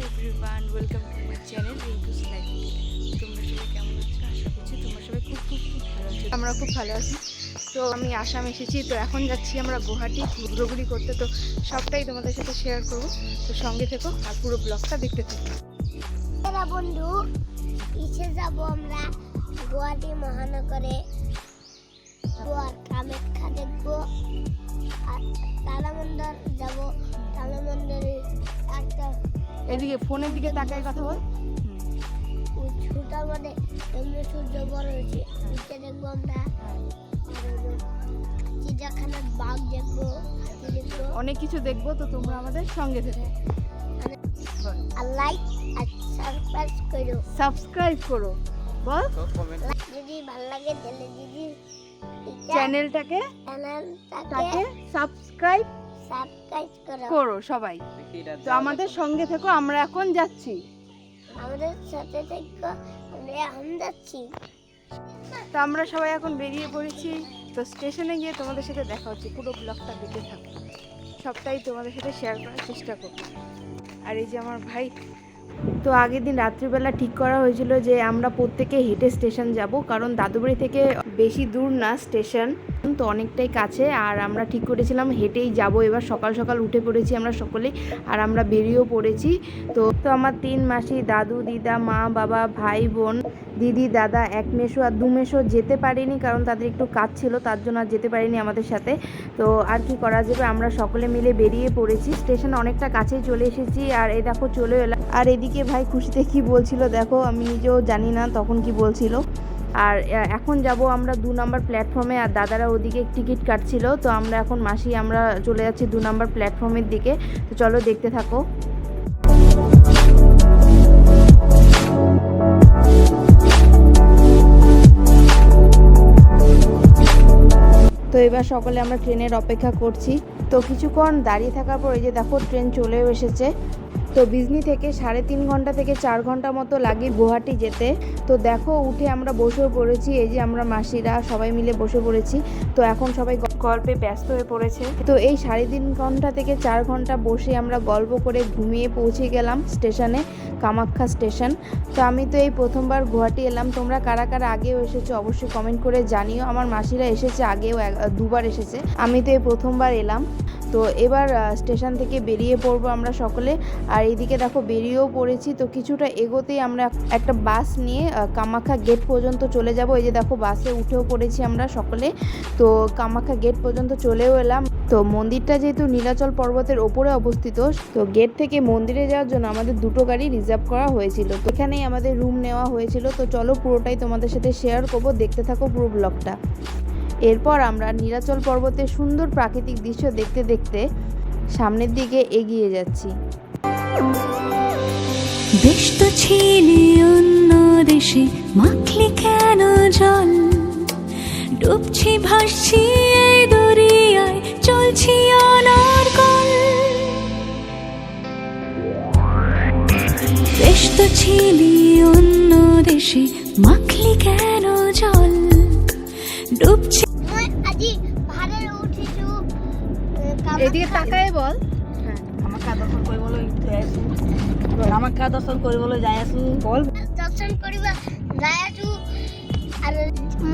Everyone, welcome to my channel Rinku's life. তোমরা সবাই কেমন আছো? আশা করছি তোমরা সবাই খুব ভালো আছো। আমরা খুব ভালো আছি। তো আমি আসাম এসেছি, তো এখন যাচ্ছি আমরা গুয়াহাটি ঘুরঘুরি করতে। তো সবটাই তোমাদের সাথে শেয়ার করবো, তো সঙ্গে থেকো আর পুরো ব্লগটা দেখতে থাকো। বন্ধু, ইসে যাব আমরা গুয়াহাটি মহানগরে, গোয়ার কামাখ্যা দেখবো আর তালামন্দির যাব। তালামন্দিরে একটা এদিকে ফোনের দিকে তাকায় কথা বল। ছোটার মধ্যে সূর্য বড় হয়েছে, নিচে দেখবো আমরা চিড়িয়াখানার বাঘ দেখবো, হাতি দেখবো, অনেক কিছু দেখবো। তো তোমরা আমাদের সঙ্গে থেকো আর লাইক আর সাবস্ক্রাইব করো। বল, যদি ভালো লাগে তাহলে দিদি চ্যানেলটাকে সাবস্ক্রাইব করো সবাই। তো আমাদের সঙ্গে থেকো, আমরা এখন যাচ্ছি। আমাদের সাথে থেকো, আমরা এখন যাচ্ছি। তো আমরা সবাই এখন বেরিয়ে পড়েছি। তো স্টেশনে গিয়ে তোমাদের সাথে দেখা হচ্ছে। পুরো ব্লগটা দেখতে থাকো, সবটাই তোমাদের সাথে শেয়ার করার চেষ্টা করবো। আর এই যে আমার ভাই। তো আগের দিন রাত্রিবেলা ঠিক করা হয়েছিল যে আমরা প্রত্যেকে হেঁটে স্টেশন যাব, কারণ দাদুবাড়ি থেকে বেশি দূর না স্টেশন, তো অনেকটাই কাছে। আর আমরা ঠিক করেছিলাম হেঁটেই যাব। এবার সকাল সকাল উঠে পড়েছি আমরা সকলেই, আর আমরা বেরিয়েও পড়েছি। তো আমার 3 মাসি, দাদু, দিদা, মা, বাবা, ভাই, বোন, দিদি, দাদা, 1 মেসো আর 2 মেসো যেতে পারিনি, কারণ তাদের একটু কাজ ছিল, তার জন্য আর যেতে পারিনি আমাদের সাথে। তো আর কি করা যাবে, আমরা সকলে মিলে বেরিয়ে পড়েছি। স্টেশন অনেকটা কাছেই চলে এসেছি। আর এই দেখো চলে এলাম। আর এদিকে ভাই খুশিতে কি বলছিল দেখো, আমি নিজেও জানি না তখন কি বলছিল। আর এখন যাব আমরা 2 নম্বর প্ল্যাটফর্মে, আর দাদারা ওদিকে টিকিট কাটছিল। তো আমরা এখন মাসি আমরা চলে যাচ্ছি 2 নম্বর প্ল্যাটফর্মের দিকে। তো চলো দেখতে থাকো। তো এবার সকলে আমরা ট্রেনের অপেক্ষা করছি। তো কিছুক্ষণ দাঁড়িয়ে থাকার পর এই যে দেখো ট্রেন চলেও এসেছে। তো বিজনি থেকে 3.5 ঘন্টা থেকে 4 ঘন্টা মতো লাগে গুয়াহাটি যেতে। তো দেখো উঠে আমরা বসেও পড়েছি, এই যে আমরা মাসিরা সবাই মিলে বসে পড়েছি। তো এখন সবাই গল্পে ব্যস্ত হয়ে পড়েছে। তো এই 3.5 ঘন্টা থেকে 4 ঘন্টা বসে আমরা গল্প করে ঘুমিয়ে পৌঁছে গেলাম স্টেশনে, কামাখ্যা স্টেশন। তো আমি তো এই প্রথমবার গুয়াহাটি এলাম। তোমরা কারা কারা আগেও এসেছো অবশ্যই কমেন্ট করে জানিও। আমার মাসিরা এসেছে আগেও 2বার এসেছে, আমি তো এই প্রথমবার এলাম। তো এবার স্টেশন থেকে বেরিয়ে পড়বো আমরা সকলে। আর এইদিকে দেখো বেরিয়েও পড়েছি। তো কিছুটা এগোতেই আমরা একটা বাস নিয়ে কামাখ্যা গেট পর্যন্ত চলে যাব। এই যে দেখো বাসে উঠেও পড়েছি আমরা সকলে। তো কামাখ্যা গেট পর্যন্ত চলেও এলাম। তো মন্দিরটা যেহেতু নীলাচল পর্বতের ওপরে অবস্থিত, তো গেট থেকে মন্দিরে যাওয়ার জন্য আমাদের 2টো গাড়ি রিজার্ভ করা হয়েছিল। তো এখানেই আমাদের রুম নেওয়া হয়েছিল। তো চলো পুরোটাই তোমাদের সাথে শেয়ার করবো, দেখতে থাকো পুরো ব্লগটা। এরপর আমরা নীলাচল পর্বতের সুন্দর প্রাকৃতিক দৃশ্য দেখতে দেখতে সামনের দিকে এগিয়ে যাচ্ছি। দেশ তো ছিলি অন্য দেশে, মাখলি কেন জল? ডুবছি ভাসছি এই দরিয়ায়, চলছি অনর্গল। দেশ তো ছিলি অন্য দেশে, মাখলি কেন জল? ডুবছি এদিকে তাকায় বল। কামাখ্যা দর্শন কৰিবলৈ যাই আছো, কামাখ্যা দর্শন কৰিবলৈ যাই আছো। বল দর্শন কৰিব যাই আছো। আর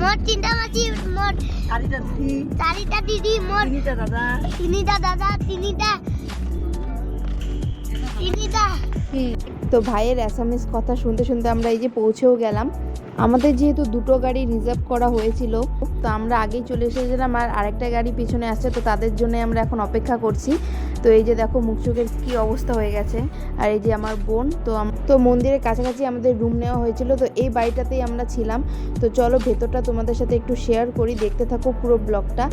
মোট 3টা মাসি, মোট 4টা দিদি, মোট 3টা দাদা, 3টা দাদা, 3টা। তো ভাইয়ের এসএমএস কথা শুনতে শুনতে আমরা এই যে পৌঁছেও গেলাম। আমাদের যেহেতু 2টো গাড়ি রিজার্ভ করা হয়েছিল, তো আমরা আগেই চলে এসেছিলাম। আর আরেকটা গাড়ি পিছনে আসছে, তো তাদের জন্য আমরা এখন অপেক্ষা করছি। তো এই যে দেখো মুখ চোখের কী অবস্থা হয়ে গেছে। আর এই যে আমার বোন। তো মন্দিরের কাছাকাছি আমাদের রুম নেওয়া হয়েছিল। তো এই বাড়িটাতেই আমরা ছিলাম। তো চলো ভেতরটা তোমাদের সাথে একটু শেয়ার করি, দেখতে থাকো পুরো ব্লগটা।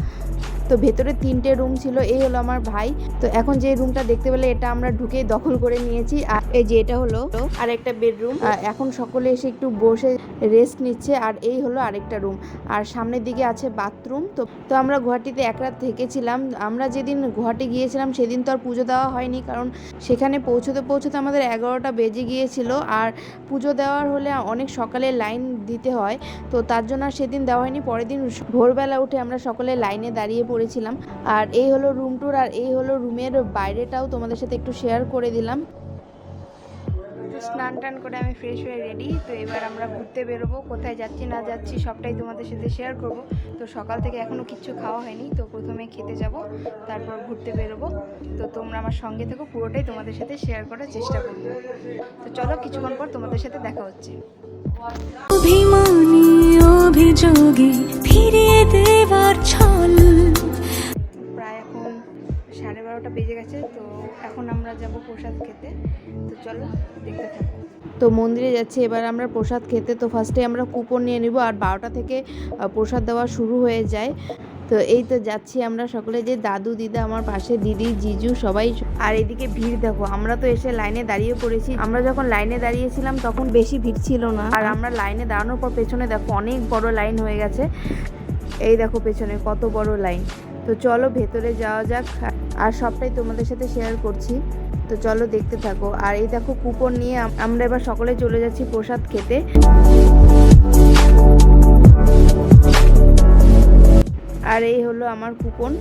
তো ভেতরে 3টে রুম ছিল। এই হলো আমার ভাই। তো এখন যে রুমটা দেখতে পেলে এটা আমরা ঢুকে দখল করে নিয়েছি। আর এই যে এটা হলো আর একটা বেডরুম। এখন সকলে এসে একটু বসে রেস্ট নিচ্ছে। আর এই হলো আরেকটা রুম, আর সামনের দিকে আছে বাথরুম। তো আমরা গুয়াহাটিতে এক রাত থেকেছিলাম। আমরা যেদিন গুয়াহাটি গিয়েছিলাম সেদিন তো আর পুজো দেওয়া হয়নি, কারণ সেখানে পৌঁছতে আমাদের 11টা বেজে গিয়েছিল। আর পুজো দেওয়ার হলে অনেক সকালে লাইন দিতে হয়, তো তার জন্য আর সেদিন দেওয়া হয়নি। পরের দিন ভোরবেলা উঠে আমরা সকলে লাইনে দাঁড়িয়ে পড়েছিলাম। আর এই হলো রুম ট্যুর, আর এই হলো রুমের বাইরেটাও তোমাদের সাথে একটু শেয়ার করে দিলাম। স্নান টান করে আমি ফ্রেশ হয়ে রেডি। তো এবার আমরা ঘুরতে বেরোবো, কোথায় যাচ্ছি না যাচ্ছি সবটাই তোমাদের সাথে শেয়ার করব। তো সকাল থেকে এখনও কিচ্ছু খাওয়া হয়নি, তো প্রথমে খেতে যাব, তারপর ঘুরতে বেরোবো। তো তোমরা আমার সঙ্গে থেকো, পুরোটাই তোমাদের সাথে শেয়ার করার চেষ্টা করবো। তো চলো, কিছুক্ষণ পর তোমাদের সাথে দেখা হচ্ছে। অভিমানী অভিযোগে ফিরিয়ে দেবার ছল। প্রায় এখন 12:30 বেজে গেছে। তো এখন আমরা যাব প্রসাদ খেতে। তো চলো দেখতে থাকো। তো মন্দিরে যাচ্ছি এবার আমরা প্রসাদ খেতে। তো ফার্স্টে আমরা কুপন নিয়ে নিব, আর 12টা থেকে প্রসাদ দেওয়া শুরু হয়ে যায়। তো এই তো যাচ্ছি আমরা সকলে, যে দাদু দিদা আমার পাশে, দিদি জিজু সবাই। আর এদিকে ভিড় দেখো, আমরা তো এসে লাইনে দাঁড়িয়ে পড়েছি। আমরা যখন লাইনে দাঁড়িয়েছিলাম তখন বেশি ভিড় ছিল না, আর আমরা লাইনে দাঁড়ানোর পর পেছনে দেখো অনেক বড় লাইন হয়ে গেছে। এই দেখো পেছনে কত বড় লাইন। তো চলো ভেতরে যাওয়া যাক, আর সবটাই তোমাদের সাথে শেয়ার করছি। তো চলো দেখতে থাকো। আর এই দেখো কুপন নিয়ে আমরা এবার সকলে চলে যাচ্ছি প্রসাদ খেতে। আর এই হলো আমার কুপন।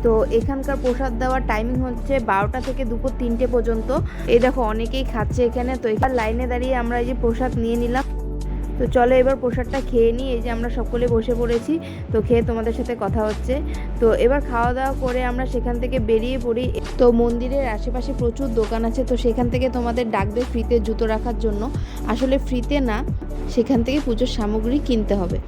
তো এখানকার প্রসাদ দেওয়ার টাইমিং হচ্ছে 12টা থেকে দুপুর 3টে পর্যন্ত। এই দেখো অনেকেই খাচ্ছে এখানে। তো এখানে লাইনে দাঁড়িয়ে আমরা এই যে প্রসাদ নিয়ে নিলাম। তো চলো এবার প্রসাদটা খেয়ে নিই। এই যে আমরা সকলে বসে পড়েছি, তো খেয়ে তোমাদের সাথে কথা হচ্ছে। তো এবার খাওয়া দাওয়া করে আমরা সেখান থেকে বেরিয়ে পড়ি। তো মন্দিরের আশেপাশে প্রচুর দোকান আছে, তো সেখান থেকে তোমাদের ডাকবে ফ্রিতে জুতো রাখার জন্য। আসলে ফ্রিতে না, সেখান থেকে পুজোর সামগ্রী কিনতে হবে।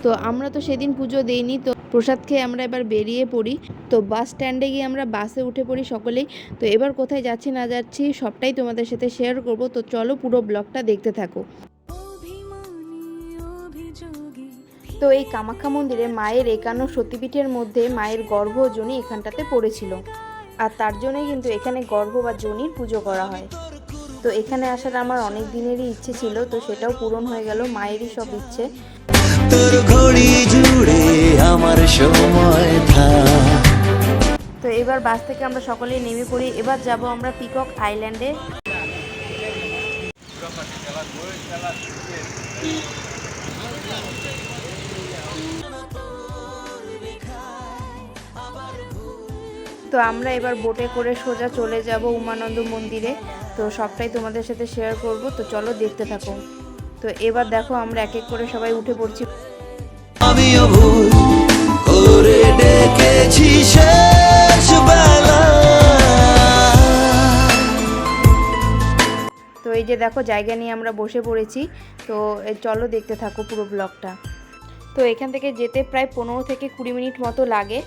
তো আমরা তো সেদিন পুজো দেইনি, তো প্রসাদ খেয়ে আমরা এবার বেরিয়ে পড়ি। তো বাস স্ট্যান্ডে গিয়ে আমরা বাসে উঠে পড়ি সকলেই। তো এবার কোথায় যাচ্ছি না যাচ্ছি সবটাই তোমাদের সাথে শেয়ার করব। তো চলো পুরো ব্লগটা দেখতে থাকো। তো এই কামাখ্যা মন্দিরে মায়ের 51 সতীপীঠের মধ্যে মায়ের গর্ভ ও যোনি এখানটাতে পড়েছিল, আর তার জন্যই কিন্তু এখানে গর্ভ বা যোনির পুজো করা হয়। তো এখানে আসার আমার অনেক দিনেরই ইচ্ছে ছিল, তো সেটাও পূরণ হয়ে গেল, মায়েরই সব ইচ্ছে। তোর ঘড়ি জুড়ে আমার সময় থাক। তো এবার বাস থেকে আমরা সকলেই নেমে পড়ি। এবার যাব আমরা পিকক আইল্যান্ডে। তো আমরা এবার বোটে করে সোজা চলে যাব উমানন্দ মন্দিরে। তো সবটাই তোমাদের সাথে শেয়ার করব। তো চলো দেখতে থাকো। তো এবার দেখো আমরা এক এক করে সবাই উঠে পড়ছি। আমিও ভুল করে ডেকেছি শেষ বেলা। তো এই যে দেখো জায়গা নিয়ে আমরা বসে পড়েছি। তো চলো দেখতে থাকো পুরো ব্লগটা। তো এখান থেকে যেতে প্রায় 15 থেকে 20 মিনিট মতো লাগে।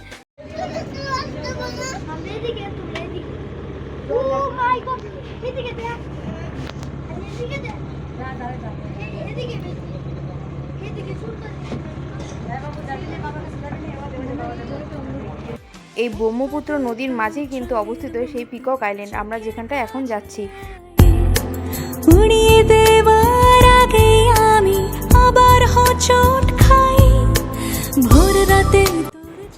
এই ব্রহ্মপুত্র নদীর মাঝেই কিন্তু অবস্থিত সেই পিকক আইল্যান্ড, আমরা যেখানটায় এখন যাচ্ছি। উড়িয়ে দেবার আগে আমি আবার হোঁচট খাই ভোর রাতে।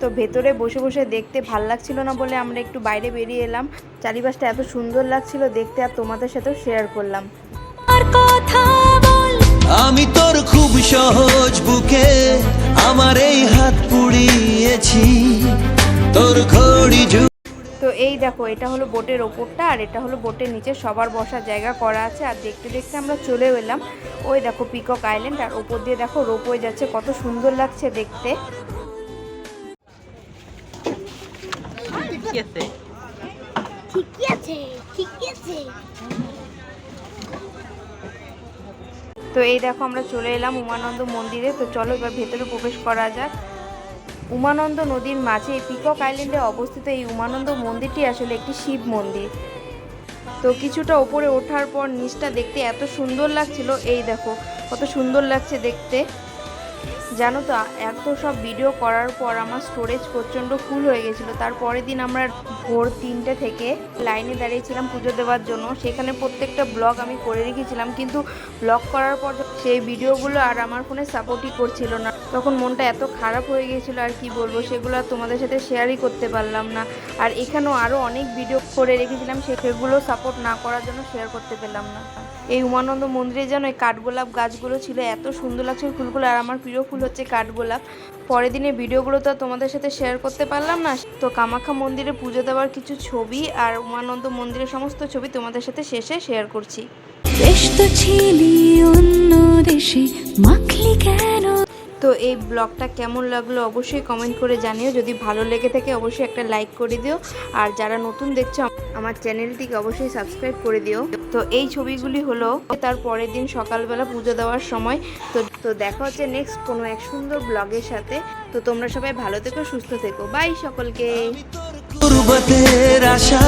তো ভেতরে বসে বসে দেখতে ভাল লাগছিল না বলে আমরা একটু বাইরে বেরিয়ে এলাম। চারিপাশটা এত সুন্দর লাগছিল দেখতে, আর তোমাদের সাথেও শেয়ার করলাম। আর কথা বল, আমি তোর খুব সহজ বুকে আমার এই হাত পুড়িয়েছি তোর ঘড়ি জুড়ে। তো এই দেখো এটা হলো বোটের ওপরটা, আর এটা হলো বোটের নিচে সবার বসার জায়গা করা আছে। আর দেখতে দেখতে আমরা চলেও এলাম। ওই দেখো পিকক আইল্যান্ড, আর ওপর দিয়ে দেখো রোপওয়ে যাচ্ছে, কত সুন্দর লাগছে দেখতে। ঠিকই আছে, ঠিকই আছে। তো এই দেখো আমরা চলে এলাম উমানন্দ মন্দিরে। তো চলো এবার ভেতরে প্রবেশ করা যাক। উমানন্দ নদীর মাঝে পিকক আইল্যান্ডে অবস্থিত এই উমানন্দ মন্দিরটি আসলে একটি শিব মন্দির। তো কিছুটা ওপরে ওঠার পর নিচটা দেখতে এত সুন্দর লাগছিল। এই দেখো কত সুন্দর লাগছে দেখতে। জানো তো এত সব ভিডিও করার পর আমার স্টোরেজ প্রচণ্ড ফুল হয়ে গেছিলো। তারপরের দিন আমরা ভোর 3টে থেকে লাইনে দাঁড়িয়েছিলাম পুজো দেওয়ার জন্য। সেখানে প্রত্যেকটা ব্লগ আমি করে রেখেছিলাম, কিন্তু ব্লগ করার পর সেই ভিডিওগুলো আর আমার ফোনে সাপোর্টই করছিল না। তখন মনটা এত খারাপ হয়ে গিয়েছিলো, আর কি বলবো, সেগুলো আর তোমাদের সাথে শেয়ারই করতে পারলাম না। আর এখানেও আরও অনেক ভিডিও করে রেখেছিলাম, সেগুলো সাপোর্ট না করার জন্য শেয়ার করতে পেলাম না। এই উমানন্দ মন্দিরে যেন এই কাঠগোলাপ গাছগুলো ছিল, এত সুন্দর লাগছে ফুলগুলো, আর আমার প্রিয় ফুল হচ্ছে কাঠগোলাপ। পরের দিনের ভিডিওগুলো তো তোমাদের সাথে শেয়ার করতে পারলাম না। তো কামাখ্যা মন্দিরে পুজো দেওয়ার কিছু ছবি আর উমানন্দ মন্দিরের সমস্ত ছবি তোমাদের সাথে শেষে শেয়ার করছি। বেশ তো ছিলি অন্য দেশে, মাখলি কেন? তো এই ব্লগটা কেমন লাগলো অবশ্যই কমেন্ট করে জানিও। যদি ভালো লেগে থাকে অবশ্যই একটা লাইক করে দিও, আর যারা নতুন দেখছো আমার চ্যানেলটিকে অবশ্যই সাবস্ক্রাইব করে দিও। তো এই ছবিগুলি হলো তার পরের দিন সকালবেলা পুজো দেওয়ার সময়। তো দেখা হচ্ছে নেক্সট কোনো এক সুন্দর ব্লগের সাথে। তো তোমরা সবাই ভালো থেকো, সুস্থ থেকো, বাই সকলকে। পূর্বতের আশা